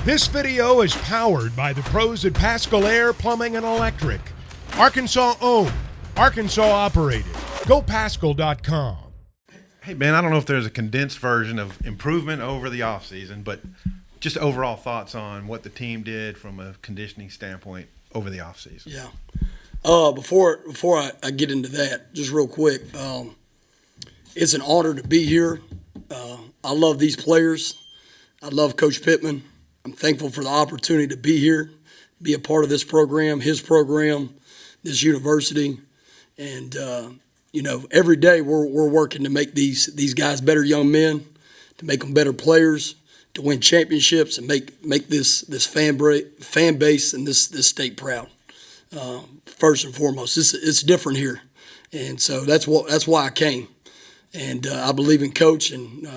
This video is powered by the pros at Pascal Air Plumbing and Electric. Arkansas owned, Arkansas operated. GoPascal.com. Hey, Ben, I don't know if there's a condensed version of improvement over the offseason, but just overall thoughts on what the team did from a conditioning standpoint over the offseason. Yeah. Before I get into that, just real quick, it's an honor to be here. I love these players. I love Coach Pittman. I'm thankful for the opportunity to be here, be a part of this program, his program, this university. And, every day we're working to make these guys better young men, to make them better players, to win championships and make this fan base and this state proud. First and foremost, it's different here. And so that's why I came. And I believe in Coach and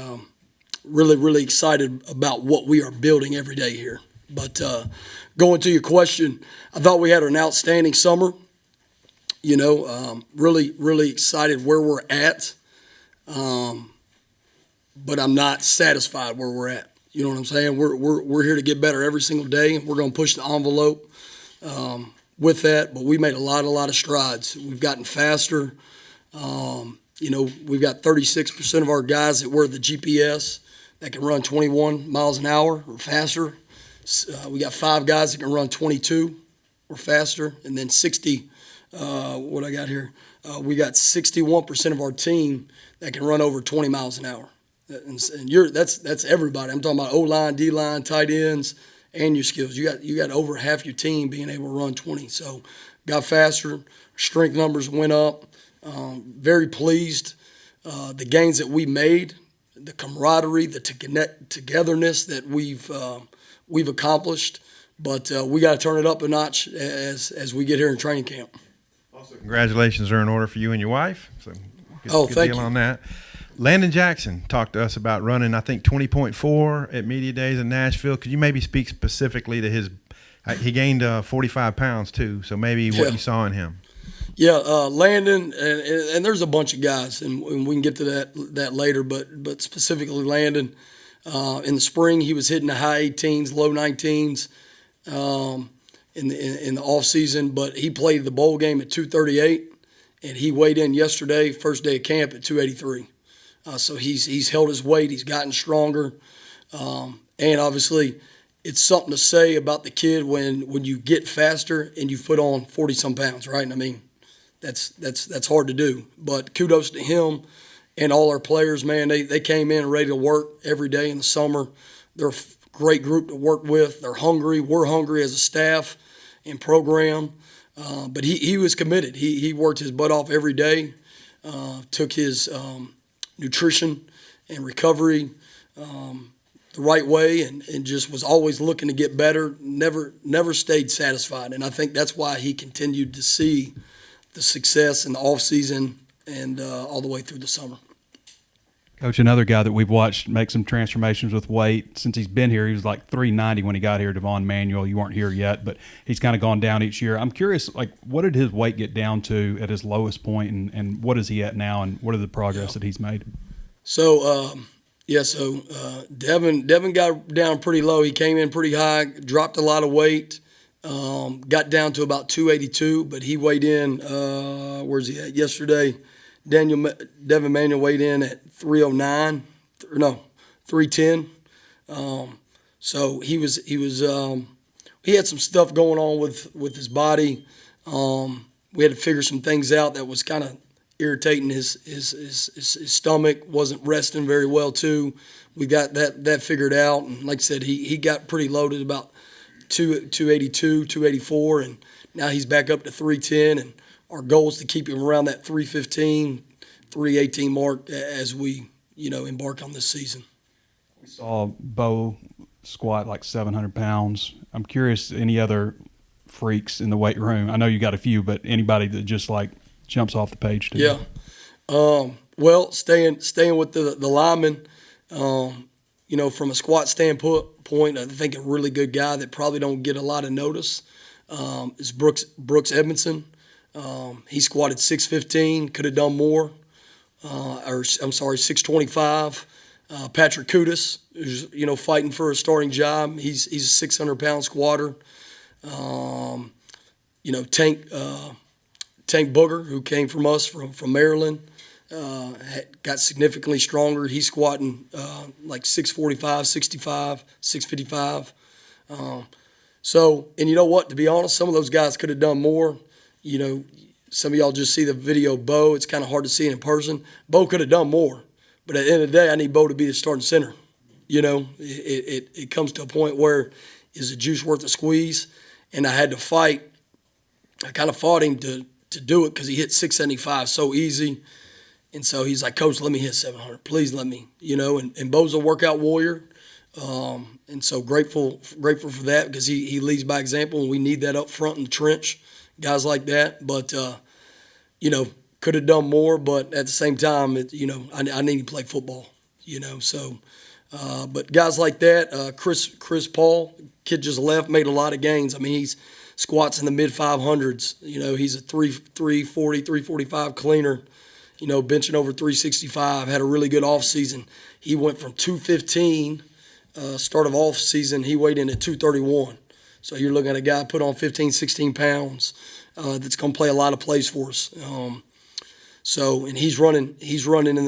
really, really excited about what we are building every day here. But going to your question, I thought we had an outstanding summer. Really, really excited where we're at. But I'm not satisfied where we're at. You know what I'm saying? We're here to get better every single day, and we're going to push the envelope with that. But we made a lot of strides. We've gotten faster. We've got 36% of our guys that wear the GPS that can run 21 miles an hour or faster. We got 5 guys that can run 22 or faster, and then 60. What I got here? We got 61% of our team that can run over 20 miles an hour. And that's everybody. I'm talking about O-line, D-line, tight ends, and your skills. You got over half your team being able to run 20. So got faster. Strength numbers went up. Very pleased. The gains that we made, the camaraderie, the togetherness that we've accomplished. But we got to turn it up a notch as we get here in training camp. Also, congratulations are in order for you and your wife. So good thank deal you on that. Landon Jackson talked to us about running, I think, 20.4 at Media Days in Nashville. Could you maybe speak specifically to his he gained 45 pounds too, so maybe what you saw in him. Yeah, Landon, and there's a bunch of guys, and we can get to that later, but specifically Landon, in the spring he was hitting the high 18s, low 19s in the off season, but he played the bowl game at 238, and he weighed in yesterday, first day of camp, at 283. So he's held his weight, he's gotten stronger, and obviously it's something to say about the kid when you get faster and you put on 40-some pounds, right? And I mean, that's hard to do. But kudos to him and all our players, man. They came in ready to work every day in the summer. They're a great group to work with. They're hungry. We're hungry as a staff and program. But he was committed. He worked his butt off every day, took his nutrition and recovery the right way, and just was always looking to get better, never stayed satisfied. And I think that's why he continued to see the success in the offseason and all the way through the summer. Coach, another guy that we've watched make some transformations with weight since he's been here. He was like 390 when he got here, Devon Manuel. You weren't here yet, but he's kind of gone down each year. I'm curious, what did his weight get down to at his lowest point, and what is he at now, and what are the progress that he's made? So, Devin got down pretty low. He came in pretty high, dropped a lot of weight, got down to about 282, but he weighed in, where's he at? Yesterday, Devin Manuel weighed in at 310. So he had some stuff going on with his body. We had to figure some things out that was kind of irritating. His stomach wasn't resting very well too. We got that figured out, and like I said, he got pretty loaded, about 282, 284, and now he's back up to 310, and our goal is to keep him around that 315, 318 mark as we, embark on this season. We saw Bo squat like 700 pounds. I'm curious, any other freaks in the weight room? I know you got a few, but anybody that just jumps off the page too? Yeah. Well, staying with the linemen, from a squat standpoint, I think a really good guy that probably don't get a lot of notice is Brooks Edmondson. He squatted 615, could have done more. 625. Patrick Kudus, who's fighting for a starting job. He's a 600-pound squatter. Tank Booger, who came from us from Maryland, got significantly stronger. He's squatting like 645, 65, 655. And you know what? To be honest, some of those guys could have done more. Some of y'all just see the video of Bo. It's kind of hard to see it in person. Bo could have done more. But at the end of the day, I need Bo to be the starting center. It comes to a point where is the juice worth the squeeze? And I had to fight. I kind of fought him to do it because he hit 675 so easy. And so he's like, Coach, let me hit 700. Please let me. And Bo's a workout warrior. And so grateful for that because he leads by example, and we need that up front in the trench, guys like that. But, could have done more, but at the same time, I need to play football, but guys like that, Chris Paul, kid just left, made a lot of gains. I mean, he's squats in the mid-500s. He's a 340, 345 cleaner, benching over 365, had a really good offseason. He went from 215, start of offseason, he weighed in at 231. So you're looking at a guy put on 15, 16 pounds that's going to play a lot of plays for us. And he's running in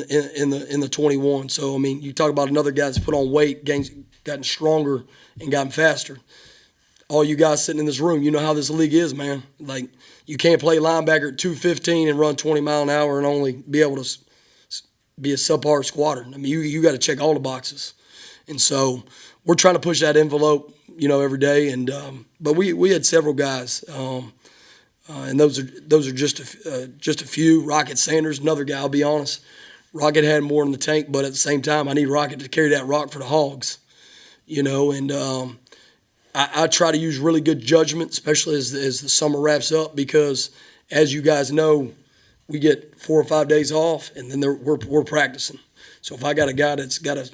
the 21. So I mean, you talk about another guy that's put on weight, gotten stronger, and gotten faster. All you guys sitting in this room, you know how this league is, man. Like you can't play linebacker at 215 and run 20 mile an hour and only be able to be a subpar squatter. I mean, you got to check all the boxes. And so we're trying to push that envelope, every day. And but we had several guys. And those are just a few. Rocket Sanders, another guy. I'll be honest, Rocket had more in the tank, but at the same time, I need Rocket to carry that rock for the Hogs, And I try to use really good judgment, especially as the summer wraps up, because as you guys know, we get 4 or 5 days off, and then we're practicing. So if I got a guy that's got a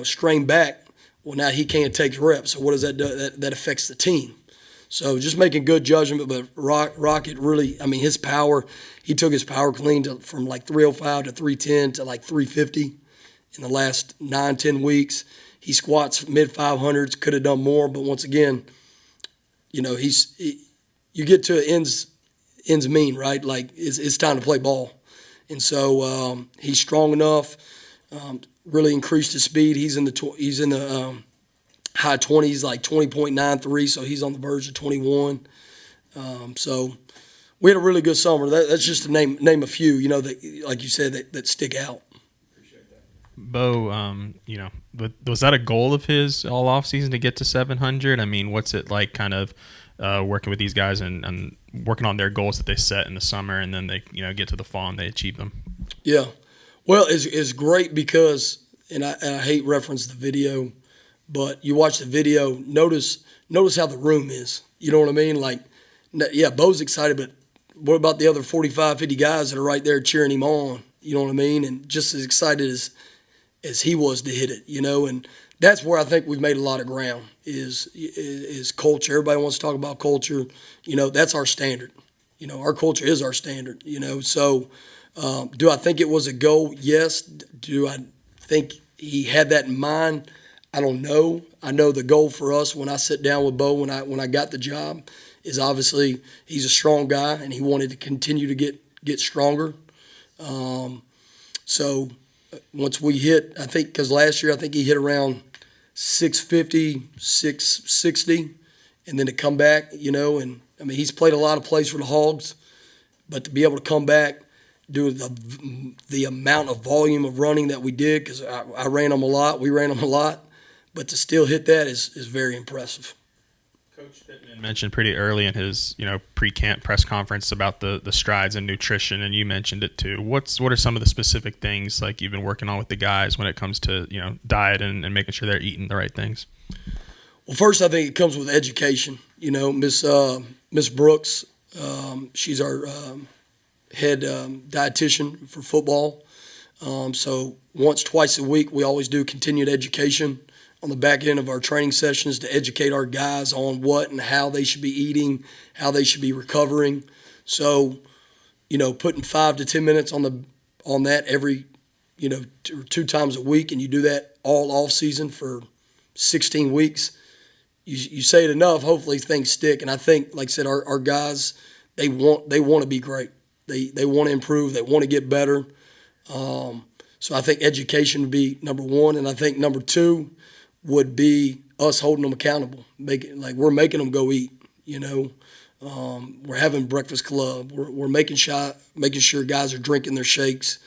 strain back, well, now he can't take reps. So what does that do? That affects the team. So just making good judgment, but Rocket really, I mean, his power, he took his power clean from like 305 to 310 to like 350 in the last 9-10 weeks. He squats mid-500s, could have done more, but once again, you get to ends mean, right? Like it's time to play ball. And so he's strong enough, really increased his speed. He's in the high 20s, like 20.93, so he's on the verge of 21. So we had a really good summer. That's just to name a few, that, like you said, that stick out. Bo, was that a goal of his all off season to get to 700? I mean, what's it like kind of working with these guys and working on their goals that they set in the summer, and then they, get to the fall and they achieve them? Yeah. Well, it's great because, and I hate reference the video, but you watch the video, notice how the room is. You know what I mean? Like, yeah, Bo's excited, but what about the other 45, 50 guys that are right there cheering him on? You know what I mean? And just as excited as he was to hit it, and that's where I think we've made a lot of ground is culture. Everybody wants to talk about culture. That's our standard. Our culture is our standard, So do I think it was a goal? Yes. Do I think he had that in mind? I don't know. I know the goal for us when I sit down with Bo when I got the job is obviously he's a strong guy and he wanted to continue to get stronger. So once we hit, I think because last year I think he hit around 650, 660, and then to come back, and I mean he's played a lot of plays for the Hogs, but to be able to come back, do the amount of volume of running that we did, because I ran them a lot, we ran them a lot. But to still hit that is very impressive. Coach Pittman mentioned pretty early in his pre-camp press conference about the strides in nutrition, and you mentioned it too. What are some of the specific things like you've been working on with the guys when it comes to diet and making sure they're eating the right things? Well, first I think it comes with education. Miss Brooks, she's our head dietitian for football. So twice a week we always do continued education on the back end of our training sessions to educate our guys on what and how they should be eating, how they should be recovering. So, putting 5 to 10 minutes on that every two times a week, and you do that all off season for 16 weeks, you say it enough, hopefully things stick. And I think, like I said, our guys, they want to be great. They want to improve. They want to get better. So I think education would be number one, and I think number two would be us holding them accountable. We're making them go eat. We're having breakfast club. We're making sure guys are drinking their shakes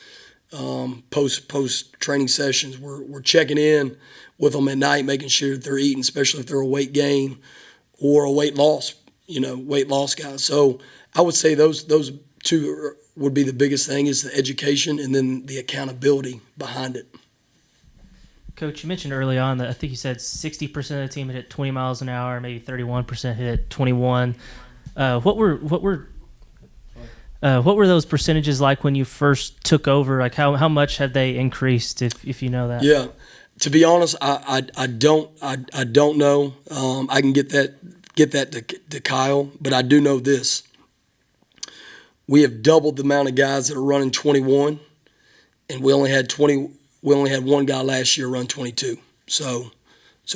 post training sessions. We're checking in with them at night, making sure that they're eating, especially if they're a weight gain or a weight loss guys. So I would say those two would be the biggest thing, is the education and then the accountability behind it. Coach, you mentioned early on that I think you said 60% of the team had hit 20 miles an hour, maybe 31% hit 21. What were those percentages like when you first took over? Like how much have they increased, if you know that? Yeah, to be honest, I don't know. I can get that to Kyle, but I do know this. We have doubled the amount of guys that are running 21, and we only had one guy last year run 22. So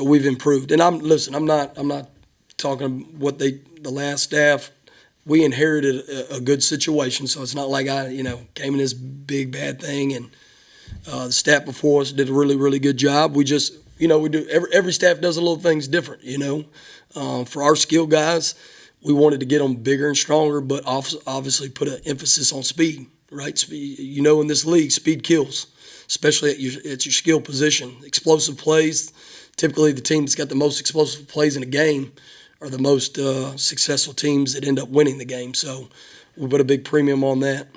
we've improved. And I'm not talking what the last staff. We inherited a good situation, so it's not like I came in this big bad thing. And the staff before us did a really, really good job. We just we do every staff does a little things different. For our skill guys, we wanted to get them bigger and stronger, but obviously put an emphasis on speed. Right, speed. In this league, speed kills, especially at your skill position. Explosive plays. Typically, the team that's got the most explosive plays in a game are the most successful teams that end up winning the game. So we put a big premium on that.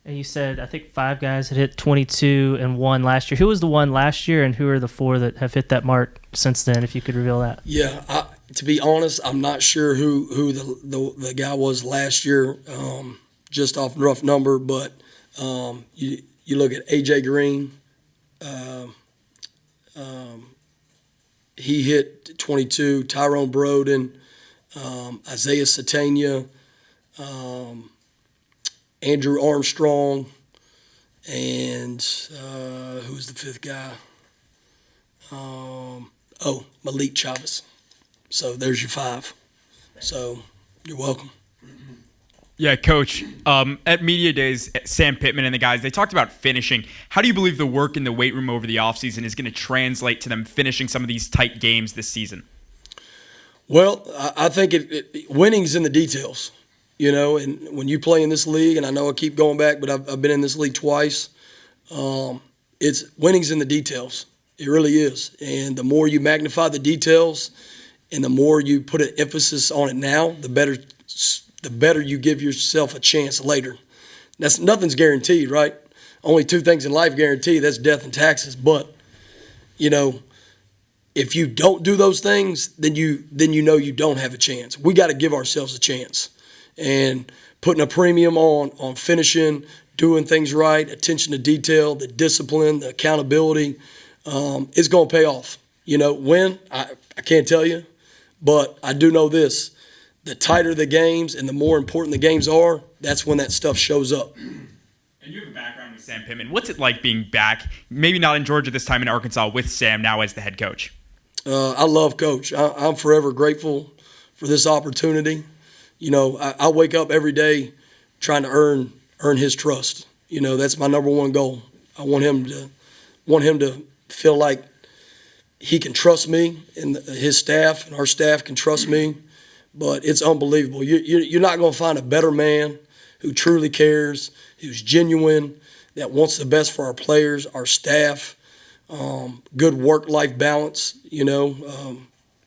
And you said, I think 5 guys had hit 22 and 1 last year. Who was the one last year, and who are the 4 that have hit that mark since then, if you could reveal that? Yeah, to be honest, I'm not sure who the guy was last year, just off rough number. But you look at A.J. Green, he hit 22, Tyrone Broden, Isaiah Satania, Andrew Armstrong, and who's the 5th guy? Malik Chavez. So there's your 5. So you're welcome. Yeah, Coach, at Media Days, Sam Pittman and the guys, they talked about finishing. How do you believe the work in the weight room over the offseason is going to translate to them finishing some of these tight games this season? Well, I think winning's in the details, and when you play in this league, and I know I keep going back, but I've been in this league twice, it's winning's in the details. It really is. And the more you magnify the details and the more you put an emphasis on it now, the better you give yourself a chance later. Nothing's guaranteed, right? Only 2 things in life guaranteed, that's death and taxes. But, if you don't do those things, then you don't have a chance. We got to give ourselves a chance. And putting a premium on finishing, doing things right, attention to detail, the discipline, the accountability, it's going to pay off. When? I can't tell you. But I do know this. The tighter the games and the more important the games are, that's when that stuff shows up. And you have a background with Sam Pittman. What's it like being back, maybe not in Georgia this time, in Arkansas, with Sam now as the head coach? I love Coach. I'm forever grateful for this opportunity. I wake up every day trying to earn his trust. That's my number one goal. I want him to feel like he can trust me, and his staff and our staff can trust me. But it's unbelievable. You're not going to find a better man who truly cares, who's genuine, that wants the best for our players, our staff, good work-life balance.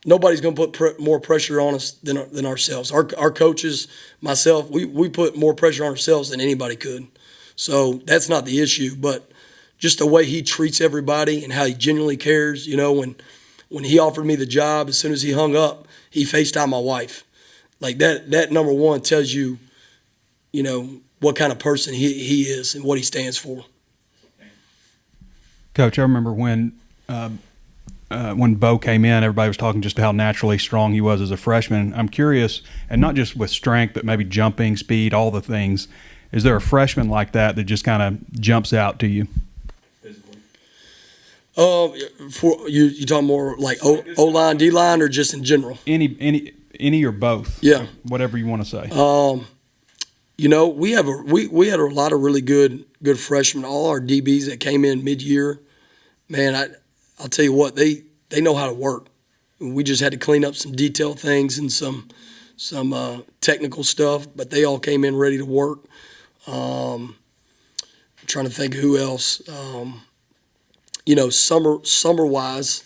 Nobody's going to put more pressure on us than ourselves. Our coaches, myself, we put more pressure on ourselves than anybody could. So that's not the issue. But just the way he treats everybody and how he genuinely cares. When he offered me the job, as soon as he hung up, he FaceTimed my wife. Like that number one tells you, what kind of person he is and what he stands for. Coach, I remember when Bo came in, everybody was talking just how naturally strong he was as a freshman. I'm curious, and not just with strength, but maybe jumping, speed, all the things. Is there a freshman like that just kind of jumps out to you? For you talking more like O line, D line, or just in general? Any or both. Yeah. Whatever you want to say. We have we had a lot of really good freshmen. All our DBs that came in mid-year, man, I'll tell you what, they know how to work. We just had to clean up some detail things and some technical stuff, but they all came in ready to work. I'm trying to think who else. Summer-wise,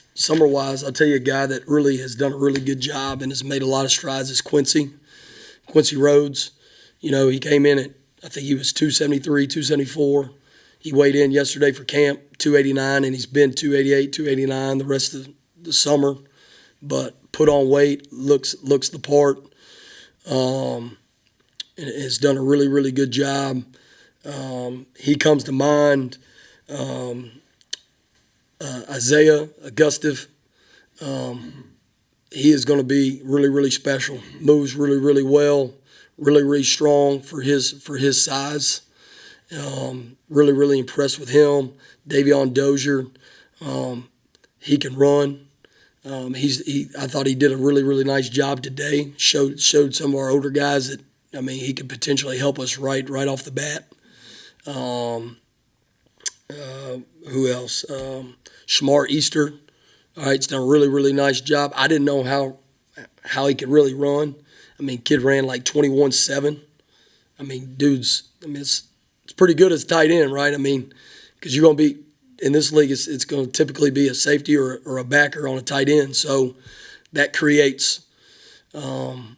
I'll tell you a guy that really has done a really good job and has made a lot of strides is Quincy Rhodes. He came in at, I think he was 273, 274. He weighed in yesterday for camp, 289, and he's been 288, 289 the rest of the summer. But put on weight, looks the part, and has done a really, really good job. He comes to mind. Isaiah Augustive, he is going to be really, really special. Moves really, really well. Really, really strong for his size. Really, really impressed with him. Davion Dozier, he can run. I thought he did a really, really nice job today. Showed some of our older guys that he could potentially help us right off the bat. Who else? Shamar Easter. All right, he's done a really, really nice job. I didn't know how he could really run. Kid ran like 21.7. It's pretty good as tight end, right? Because you're going to be in this league, it's going to typically be a safety or a backer on a tight end. So that creates an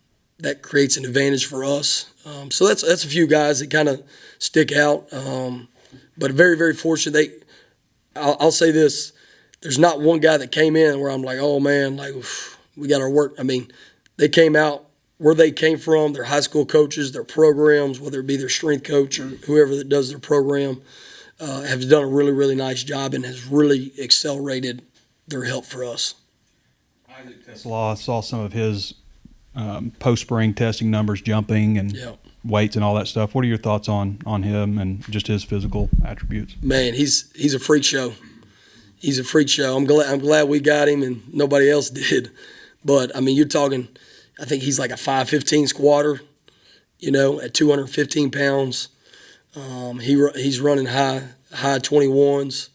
advantage for us. So that's a few guys that kind of stick out. But very, very fortunate. I'll say this: there's not one guy that came in where I'm like, oh man, like we got our work. They came out where they came from, their high school coaches, their programs, whether it be their strength coach or whoever that does their program, have done a really, really nice job and has really accelerated their help for us. I saw some of his post-spring testing numbers jumping and weights and all that stuff. What are your thoughts on him and just his physical attributes? Man, he's a freak show. He's a freak show. I'm glad we got him and nobody else did. But, you're talking – I think he's like a 5'15" squatter, at 215 pounds. He's running high 21s.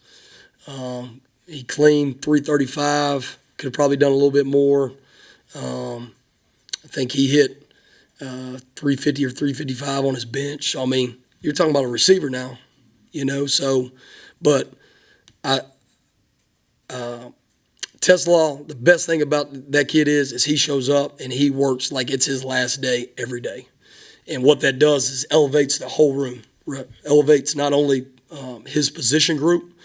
He cleaned 335. Could have probably done a little bit more. I think he hit 350 or 355 on his bench. So, you're talking about a receiver now, So, but Tesla, the best thing about that kid is he shows up and he works like it's his last day every day. And what that does is elevates the whole room. Elevates not only his position group,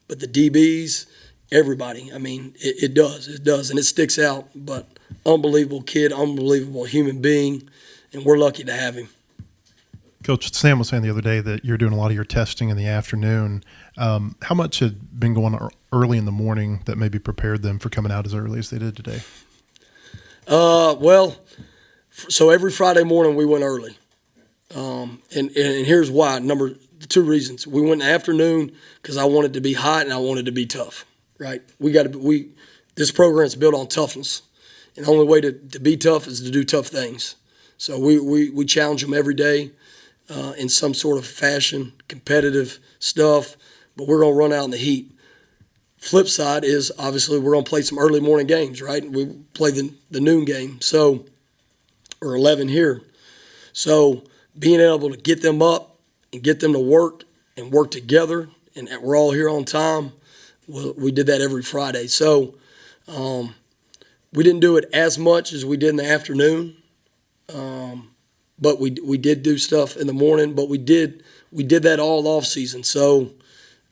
but the DBs, everybody. It does. And it sticks out. But unbelievable kid, unbelievable human being, and we're lucky to have him. Coach, Sam was saying the other day that you're doing a lot of your testing in the afternoon. How much had been going on early in the morning that maybe prepared them for coming out as early as they did today? So every Friday morning we went early. And here's why. Two reasons. We went in the afternoon because I wanted to be hot and I wanted to be tough, right? This program's built on toughness. And the only way to be tough is to do tough things. So we challenge them every day. In some sort of fashion, competitive stuff, but we're going to run out in the heat. Flip side is obviously we're going to play some early morning games, right? We play the noon game, or 11 here. So being able to get them up and get them to work and work together, and we're all here on time, we did that every Friday. So we didn't do it as much as we did in the afternoon. But we did do stuff in the morning, but we did that all off season. So,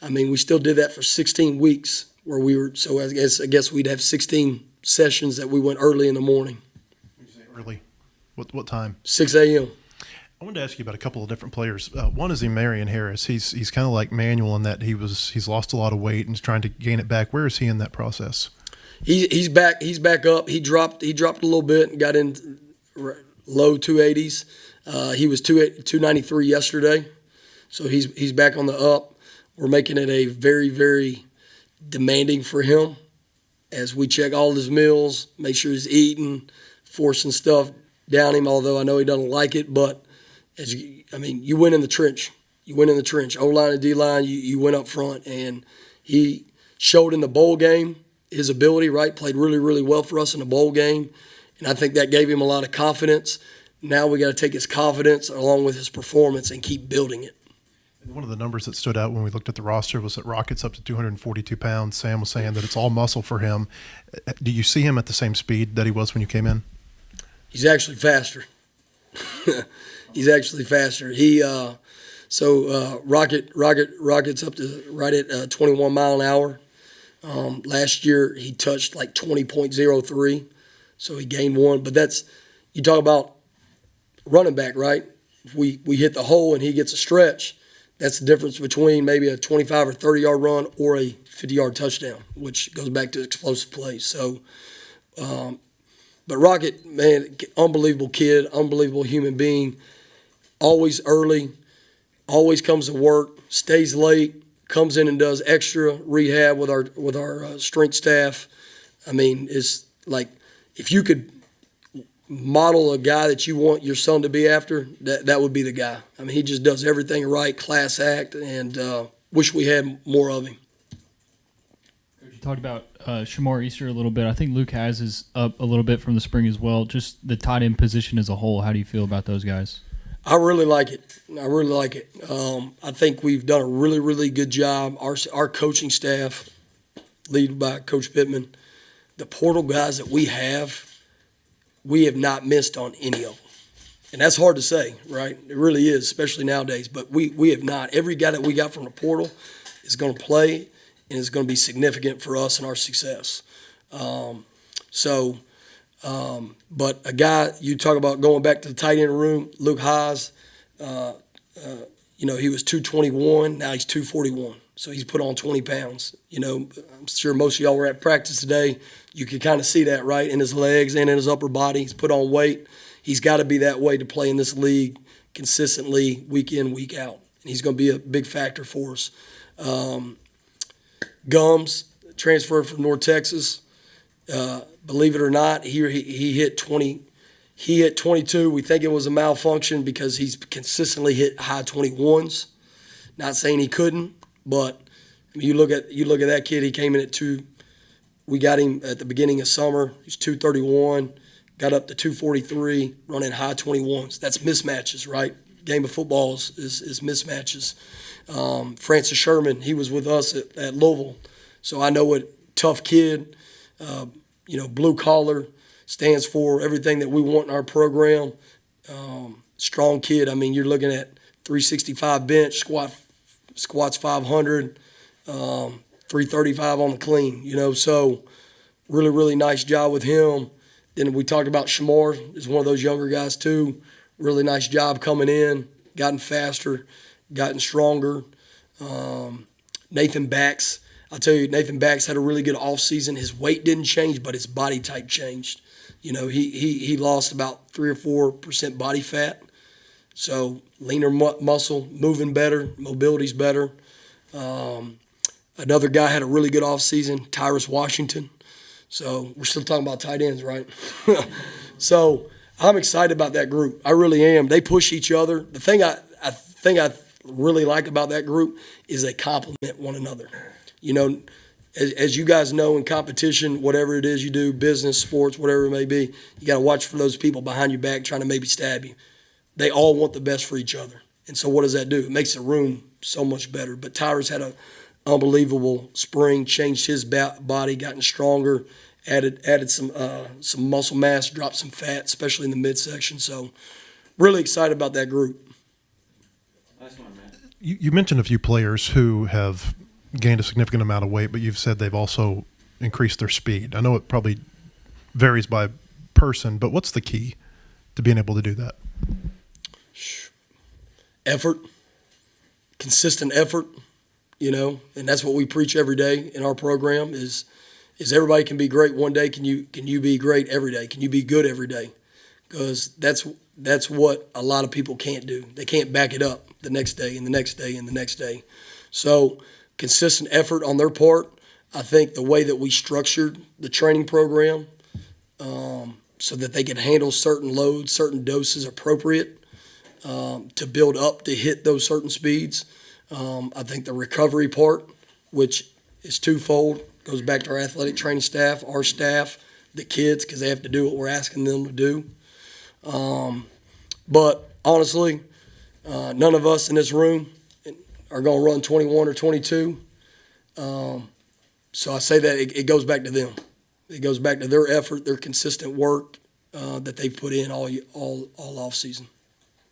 we still did that for 16 weeks where we were. So I guess we'd have 16 sessions that we went early in the morning. Early, what time? 6 a.m. I wanted to ask you about a couple of different players. One is Marion Harris. He's kind of like Manuel in that he's lost a lot of weight and is trying to gain it back. Where is he in that process? He's back. He's back up. He dropped a little bit and got in low 280s. He was 293 yesterday, so he's back on the up. We're making it a very, very demanding for him as we check all his meals, make sure he's eating, forcing stuff down him, although I know he doesn't like it. But, you win in the trench. You win in the trench. O-line and D-line, you win up front. And he showed in the bowl game his ability, right? Played really, really well for us in the bowl game. And I think that gave him a lot of confidence. Now we got to take his confidence along with his performance and keep building it. One of the numbers that stood out when we looked at the roster was that Rocket's up to 242 pounds. Sam was saying that it's all muscle for him. Do you see him at the same speed that he was when you came in? He's actually faster. He's actually faster. Rocket's up to right at 21 mile an hour. Last year he touched like 20.03, so he gained 1. But you talk about running back, right? If we hit the hole and he gets a stretch, that's the difference between maybe a 25 or 30-yard run or a 50-yard touchdown, which goes back to explosive plays. So, but Rocket, man, unbelievable kid, unbelievable human being, always early, always comes to work, stays late, comes in and does extra rehab with our strength staff. It's like if you could model a guy that you want your son to be after, that would be the guy. He just does everything right, class act, and wish we had more of him. You talked about Shamar Easter a little bit. I think Luke Has is up a little bit from the spring as well. Just the tight end position as a whole, how do you feel about those guys? I really like it. I think we've done a really, really good job. Our coaching staff, led by Coach Pittman, the portal guys that we have not missed on any of them. And that's hard to say, right? It really is, especially nowadays. But we have not. Every guy that we got from the portal is going to play and is going to be significant for us and our success. But a guy, you talk about going back to the tight end room, Luke Haas, he was 221, now he's 241. So he's put on 20 pounds. I'm sure most of y'all were at practice today. You can kind of see that, right, in his legs and in his upper body. He's put on weight. He's got to be that way to play in this league consistently, week in, week out. And he's going to be a big factor for us. Gums, transferred from North Texas. Believe it or not, he hit 20. He hit 22. We think it was a malfunction because he's consistently hit high 21s. Not saying he couldn't, but you look at that kid. He came in at 2. We got him at the beginning of summer. He's 231. Got up to 243, running high 21s. That's mismatches, right? Game of football is mismatches. Francis Sherman, he was with us at Louisville, so I know what tough kid. Blue collar, stands for everything that we want in our program. Strong kid. You're looking at 365 bench, squats 500, 335 on the clean, so really, really nice job with him. Then we talked about Shamar is one of those younger guys too. Really nice job coming in, gotten faster, gotten stronger. Nathan Bax, I'll tell you, Nathan Bax had a really good offseason. His weight didn't change, but his body type changed. He lost about 3 or 4% body fat. So leaner muscle, moving better, mobility's better. Another guy had a really good offseason, Tyrus Washington. So we're still talking about tight ends, right? So I'm excited about that group. I really am. They push each other. The thing I really like about that group is they complement one another. As you guys know, in competition, whatever it is you do, business, sports, whatever it may be, you got to watch for those people behind your back trying to maybe stab you. They all want the best for each other. And so what does that do? It makes the room so much better. But Tyrus had an unbelievable spring, changed his body, gotten stronger, added some muscle mass, dropped some fat, especially in the midsection. So really excited about that group. You mentioned a few players who have gained a significant amount of weight, but you've said they've also increased their speed. I know it probably varies by person, but what's the key to being able to do that? Effort, consistent effort, and that's what we preach every day in our program is everybody can be great one day. Can you be great every day? Can you be good every day? Because that's what a lot of people can't do. They can't back it up the next day and the next day and the next day. So consistent effort on their part. I think the way that we structured the training program so that they could handle certain loads, certain doses appropriate to build up to hit those certain speeds. I think the recovery part, which is twofold, goes back to our athletic training staff, our staff, the kids, because they have to do what we're asking them to do. But honestly, none of us in this room are going to run 21 or 22. So I say that it goes back to them. It goes back to their effort, their consistent work that they've put in all off season.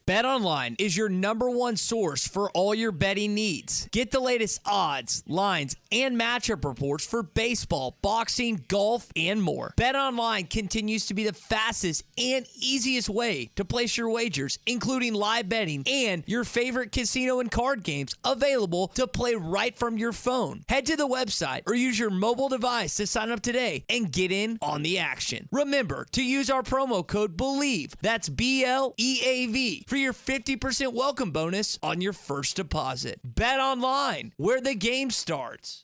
BetOnline is your #1 source for all your betting needs. Get the latest odds, lines, and matchup reports for baseball, boxing, golf, and more. BetOnline continues to be the fastest and easiest way to place your wagers, including live betting and your favorite casino and card games available to play right from your phone. Head to the website or use your mobile device to sign up today and get in on the action. Remember to use our promo code BELIEVE, that's BLEAV, for your 50% welcome bonus on your first deposit. Bet online, where the game starts.